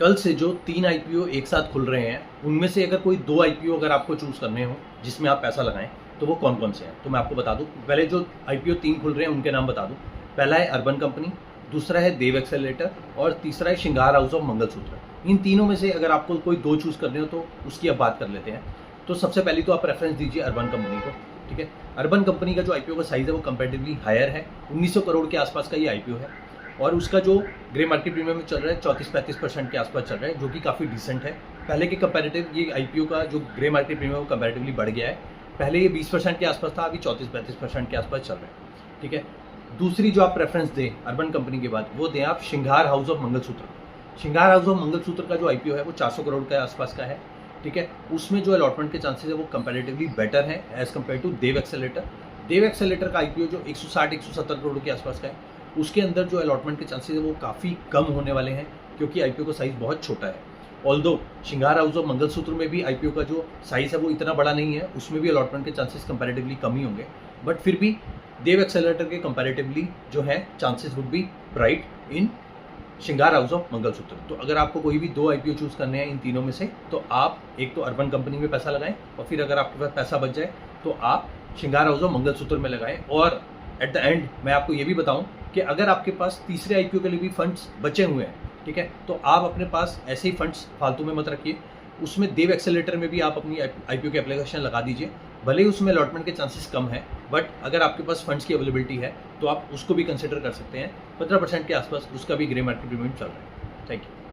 कल से जो 3 आईपीओ एक साथ खुल रहे हैं, उनमें से अगर कोई 2 आईपीओ अगर आपको चूज़ करने हो, जिसमें आप पैसा लगाएँ, तो वो कौन-कौन से हैं? तो मैं आपको बता दूँ। पहले जो आईपीओ 3 खुल रहे हैं, उनके नाम बता दूँ। पहला है अर्बन कंपनी, दूसरा है देव एक्सेलरेटर और तीसरा है श्रृंगार हाउस ऑफ मंगलसूत्र। इन तीनों में से अगर आपको कोई 2 चूज़ करने हो, तो उसकी अब बात कर लेते हैं। तो सबसे पहले तो आप प्रेफ़रेंस दीजिए अर्बन कंपनी को, ठीक है? अर्बन कंपनी का जो आईपीओ का साइज़ है, वो कंपैरेटिवली हायर है। 1900 करोड़ के आसपास का ये आईपीओ है और उसका जो ग्रे मार्केट प्रीमियम में चल रहा है 34-35% के आसपास चल रहा है, जो कि काफ़ी डिसेंट है। पहले के कंपैरेटिव ये आईपीओ का जो ग्रे मार्केट प्रीमियम है, वो कंपैरेटिवली बढ़ गया है। पहले ये 20% के आसपास था, अभी 34-35% के आसपास चल रहा है, ठीक है? दूसरी जो आप प्रेफ़रेंस दें अर्बन कंपनी के बाद, वो दें आप श्रृंगार हाउस ऑफ मंगलसूत्र। श्रृंगार हाउस ऑफ मंगलसूत्र का जो आईपीओ है, वो 400 करोड़ के आसपास का है, ठीक है? उसमें जो अलॉटमेंट के चांसेस है, वो कंपैरेटिवली बेटर है as compare to Dev accelerator. Dev accelerator का आईपीओ जो 160-170 करोड़ के आसपास का है, उसके अंदर जो अलॉटमेंट के चांसेस है, वो काफ़ी कम होने वाले हैं, क्योंकि आईपीओ का साइज़ बहुत छोटा है। ऑल्दो श्रृंगार हाउस ऑफ मंगलसूत्र में भी आईपीओ का जो साइज़ है, वो इतना बड़ा नहीं है, उसमें भी अलॉटमेंट के चांसेस कंपैरेटिवली कम ही होंगे। बट फिर भी देव एक्सेलरेटर के कंपैरेटिवली जो है chances would be bright in श्रृंगार हाउस ऑफ मंगलसूत्र। तो अगर आपको कोई भी 2 आईपीओ चूज़ करने हैं इन तीनों में से, तो आप एक तो अर्बन कंपनी में पैसा लगाएं और फिर अगर आपके पास पैसा बच जाए, तो आप श्रृंगार हाउस ऑफ मंगलसूत्र में लगाएं। और एट द एंड मैं आपको ये भी बताऊं कि अगर आपके पास तीसरे आईपीओ के लिए भी फंड्स बचे हुए हैं, ठीक है, तो आप अपने पास ऐसे ही फंड्स फालतू में मत रखिए। उसमें देव एक्सेलरेटर में भी आप अपनी आईपीओ की एप्लीकेशन लगा दीजिए। भले ही उसमें अलॉटमेंट के चांसेस कम है, बट अगर आपके पास फंड्स की अवेलेबिलिटी है, तो आप उसको भी कंसिडर कर सकते हैं। 15% के आसपास उसका भी ग्रे मार्केट प्रीमियम चल रहा है। Thank you.